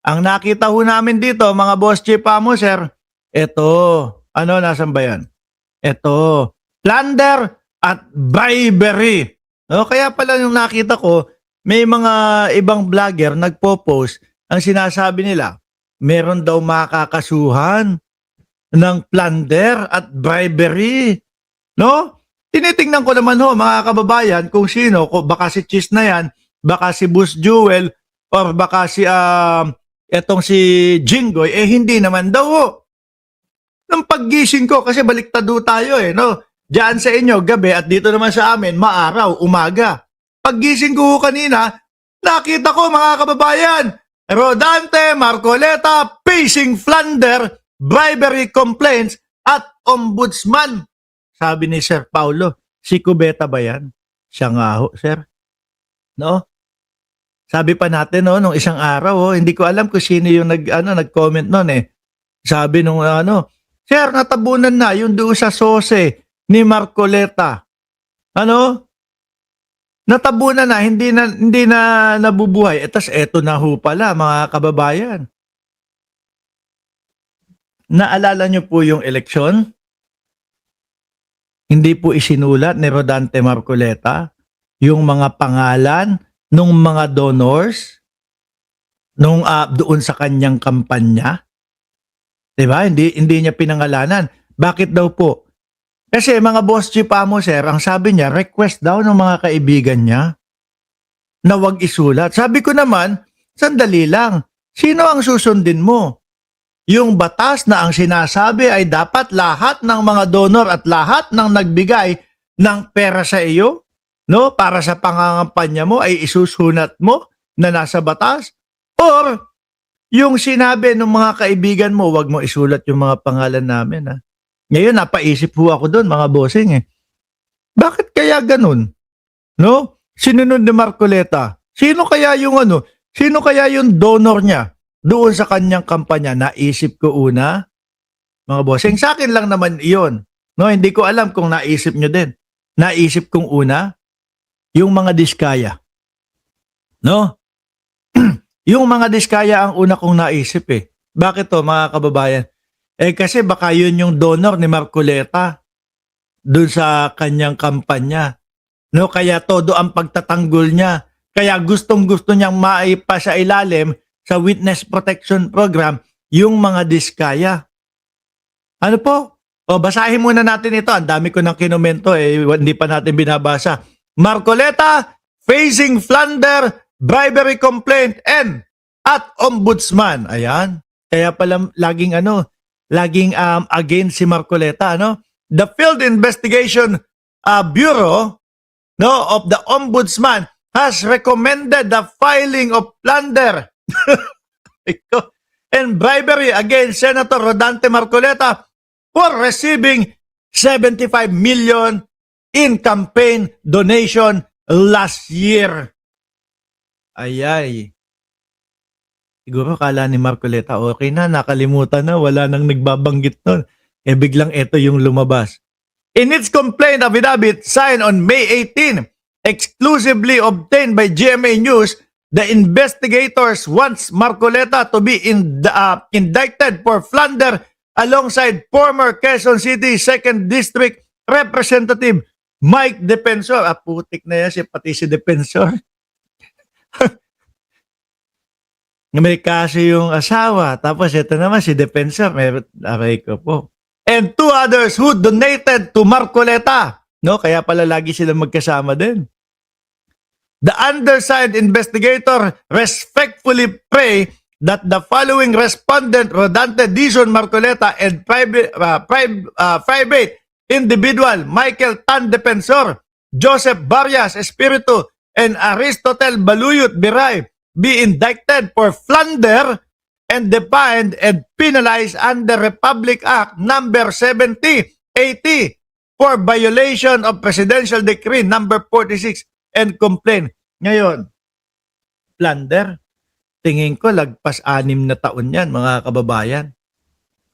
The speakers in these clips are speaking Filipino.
Ang nakita ho namin dito, mga boss chief mo, sir, eto, ano, nasan ba yan? Eto, plunder at bribery. No, kaya pala yung nakita ko, may mga ibang vlogger nagpo-post, ang sinasabi nila, meron daw makakasuhan ng plunder at bribery. No? Tinitingnan ko naman ho, mga kababayan, kung sino, kung baka si Cheese na yan, baka si Boss Jewel, or baka si, etong si Jinggoy, hindi naman daw ho. Nang paggising ko, kasi baliktado tayo no? Diyan sa inyo, gabi, at dito naman sa amin, maaraw, umaga. Paggising ko kanina, nakita ko mga kababayan, Rodante Marcoleta facing plunder, bribery complaints at ombudsman. Sabi ni Sir Paulo, si Cubeta ba yan? Siya nga ho, sir. No? Sabi pa natin nung isang araw, hindi ko alam kung sino yung nag-comment noon Sabi nung sir, natabunan na yung doon sa sose ni Marcoleta. Natabunan na, hindi na nabubuhay. Etas eto na ho pala, mga kababayan. Naalala niyo po yung eleksyon? Hindi po isinulat ni Rodante Marcoleta yung mga pangalan ng mga donors doon sa kanyang kampanya. 'Di ba? Hindi niya pinangalanan. Bakit daw po? Kasi mga boss chief mo, sir, ang sabi niya, request daw ng mga kaibigan niya na wag isulat. Sabi ko naman, sandali lang. Sino ang susundin mo? Yung batas na ang sinasabi ay dapat lahat ng mga donor at lahat ng nagbigay ng pera sa iyo, no, para sa pangangampanya mo ay isusunat mo na nasa batas? Or yung sinabi ng mga kaibigan mo, wag mo isulat yung mga pangalan namin, ha? Ngayon, napaisip po ako doon, mga bossing, Bakit kaya ganun? No? Sinunod ni Marcoleta. Sino kaya yung donor niya doon sa kanyang kampanya? Naisip ko una, mga bossing. Sa akin lang naman iyon. No, hindi ko alam kung naisip nyo din. Naisip kong una, yung mga diskaya. No? Yung mga diskaya ang una kong naisip Bakit to, mga kababayan? Kasi baka yun yung donor ni Marcoleta dun sa kanyang kampanya. No, kaya todo ang pagtatanggol niya. Kaya gustong-gusto niyang maipa sa ilalim sa Witness Protection Program yung mga diskaya. Ano po? Basahin muna natin ito. Ang dami ko ng kinomento hindi pa natin binabasa. Marcoleta facing plunder, bribery complaint and at ombudsman. Ayan. Kaya pala laging against si Marcoleta, The Field Investigation Bureau, of the Ombudsman has recommended the filing of plunder and bribery against Senator Rodante Marcoleta for receiving 75 million in campaign donation last year. Ayay. Siguro kala ni Marcoleta, okay na, nakalimutan na, wala nang nagbabanggit nun. Biglang ito yung lumabas. In its complaint affidavit signed on May 18, exclusively obtained by GMA News, the investigators wants Marcoleta to be indicted for plunder alongside former Quezon City 2nd District Representative Mike Defensor. Putik na yan, pati si Defensor. May kaso yung asawa. Tapos ito naman si Defensor. Aray ko po. And two others who donated to Marcoleta. No? Kaya pala lagi sila magkasama din. The undersigned investigator respectfully pray that the following respondent, Rodante Dizon Marcoleta and private individual, Michael Tan Defensor, Joseph Barrias Espiritu, and Aristotel Baluyot Biray, be indicted for plunder and defined and penalized under Republic Act number 7080 for violation of Presidential Decree number 46 and complaint. Ngayon, plunder, tingin ko lagpas 6 na taon yan, mga kababayan.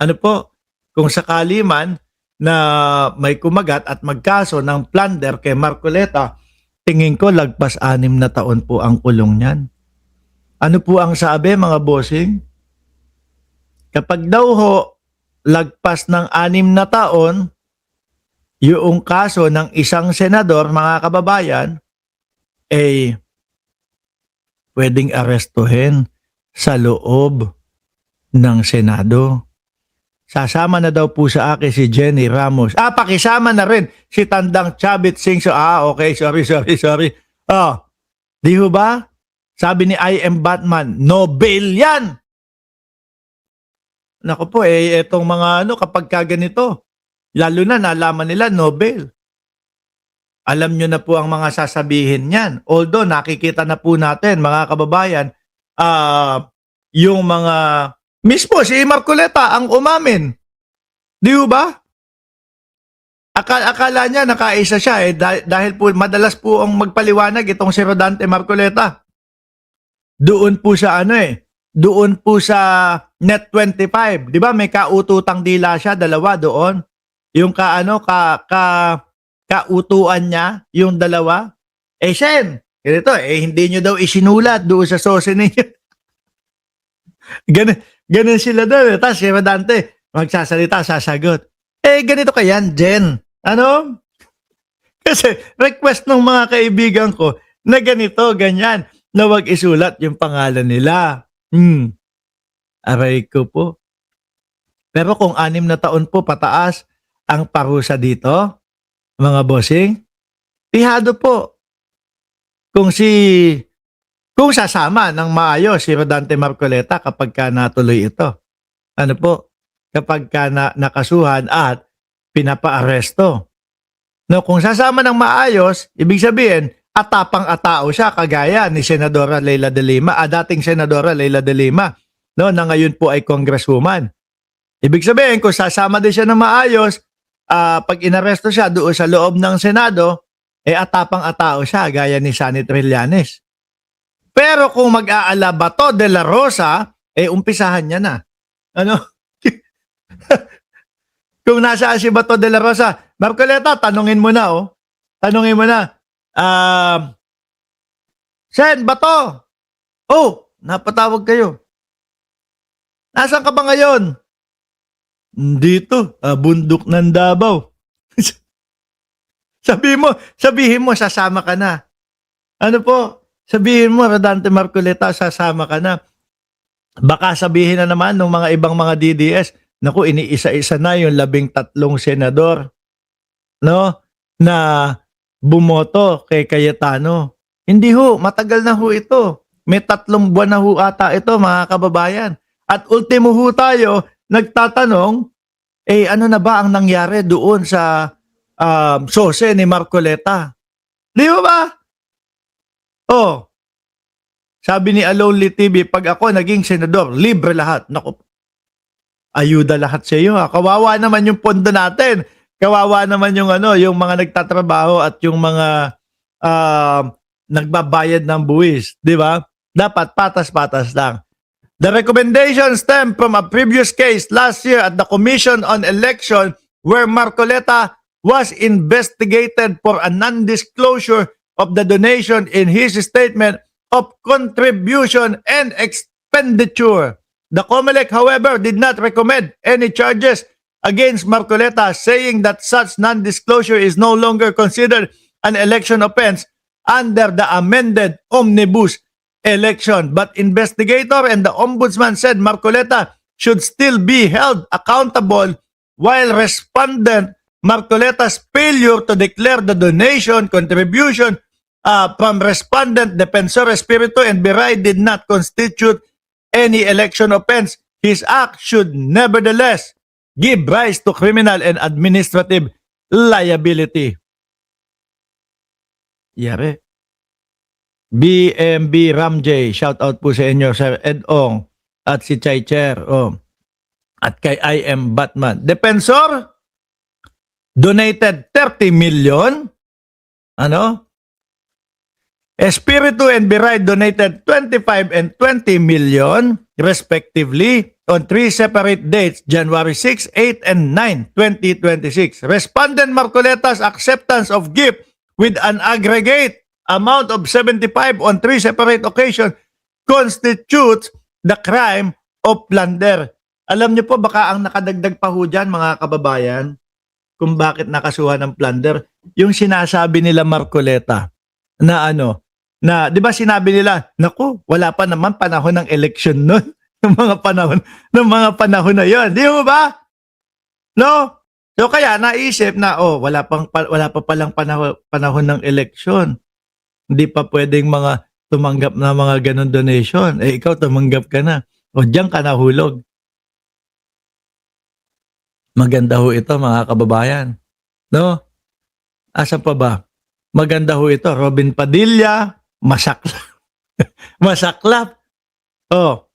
Ano po, kung sakali man na may kumagat at magkaso ng plunder kay Marcoleta, tingin ko lagpas 6 na taon po ang kulong niyan. Ano po ang sabi, mga bossing? Kapag daw ho, lagpas ng 6 na taon, yung kaso ng isang senador, mga kababayan, ay pwedeng arestuhin sa loob ng Senado. Sasama na daw po sa akin si Jenny Ramos. Pakisama na rin si Tandang Chavit Singso. Okay, sorry. Di ho ba? Sabi ni I Am Batman, no bail yan! Naku po, etong mga kapag kaganito, lalo na nalaman nila, no bail. Alam nyo na po ang mga sasabihin niyan. Although, nakikita na po natin, mga kababayan, yung mga, mismo si Marcoleta ang umamin. Di ba? Akala niya nakaisa siya dahil po madalas po ang magpaliwanag itong si Rodante Marcoleta. Doon po sa doon po sa Net 25, 'di ba? May kaututang dila siya, dalawa doon. Yung kautuan niya, yung dalawa. Sen, ganito, hindi niyo daw isinulat doon sa sose ninyo. Ganun sila doon. Tapos si Rodante, magsasalita, sasagot. Ganito kayan, Jen. Ano? Kasi request ng mga kaibigan ko na ganito, ganyan, na wag isulat yung pangalan nila. Aray ko po. Pero kung 6 na taon po pataas ang parusa dito, mga bossing, pihado po. Kung sasama ng maayos si Rodante Marcoleta kapag ka natuloy ito. Ano po? Kapag ka nakasuhan at pinapaaresto. No, kung sasama ng maayos, ibig sabihin, atapang-atao siya kagaya ni Senadora Leila de Lima, dating Senadora Leila de Lima, no, na ngayon po ay congresswoman. Ibig sabihin, kung sasama din siya ng maayos, pag inaresto siya doon sa loob ng Senado, atapang-atao siya gaya ni Sunny Trillanes. Pero kung mag-aala Bato de la Rosa, umpisahan niya na. Ano? Kung nasaan si Bato de la Rosa, Marcoleta, tanungin mo na, Tanungin mo na. Sen, Bato! Napatawag kayo. Nasaan ka ba ngayon? Dito, bundok ng Davao. Sabihin mo, sasama ka na. Ano po? Sabihin mo, Rodante Marcoleta, sasama ka na. Baka sabihin na naman ng mga ibang mga DDS, naku, iniisa-isa na yung 13 senador, no, na bumoto kay Cayetano. Hindi ho, matagal na ho ito. May 3 buwan na ho ata ito, mga kababayan. At ultimo ho tayo, nagtatanong, ano na ba ang nangyari doon sa sose ni Marcoleta? Di ba? Sabi ni Alonly TV, pag ako naging senador, libre lahat. Naku, ayuda lahat sa iyo. Kawawa naman yung pondo natin. Kawawa naman yung yung mga nagtatrabaho at yung mga nagbabayad ng buwis, di ba? Dapat patas-patas lang. The recommendation stemmed from a previous case last year at the Commission on Election where Marcoleta was investigated for a non-disclosure of the donation in his statement of contribution and expenditure. The COMELEC, however, did not recommend any charges against Marcoleta, saying that such non-disclosure is no longer considered an election offense under the amended Omnibus election. But investigator and the ombudsman said Marcoleta should still be held accountable, while respondent Marcoleta's failure to declare the donation contribution from respondent Defensor Espiritu and Biray did not constitute any election offense. His act should nevertheless give rise to criminal and administrative liability. Yare. BMB Ramjay, shout out po sa inyo, Sir Edong at si Chay Cher. At kay I Am Batman. Defensor donated 30 million. Espiritu and Biray donated 25 and 20 million respectively on 3 separate dates, January 6, 8, and 9, 2026. Respondent Marcoleta's acceptance of gift with an aggregate amount of 75 on 3 separate occasions constitutes the crime of plunder. Alam niyo po, baka ang nakadagdag pa ho dyan, mga kababayan, kung bakit nakasuhan ng plunder, yung sinasabi nila Marcoleta na ano, na 'di ba sinabi nila, naku, wala pa naman panahon ng election noon, ng mga panahon na 'yon. Di mo ba? No? So kaya naisip na wala pa palang panahon ng election. Hindi pa pwedeng mga tumanggap na mga ganun donation. Eh ikaw tumanggap ka na. O diyan ka nahulog. Maganda ho ito, mga kababayan. No? Asan pa ba? Maganda ho ito, Robin Padilla, masaklap. Masaklap. Oh,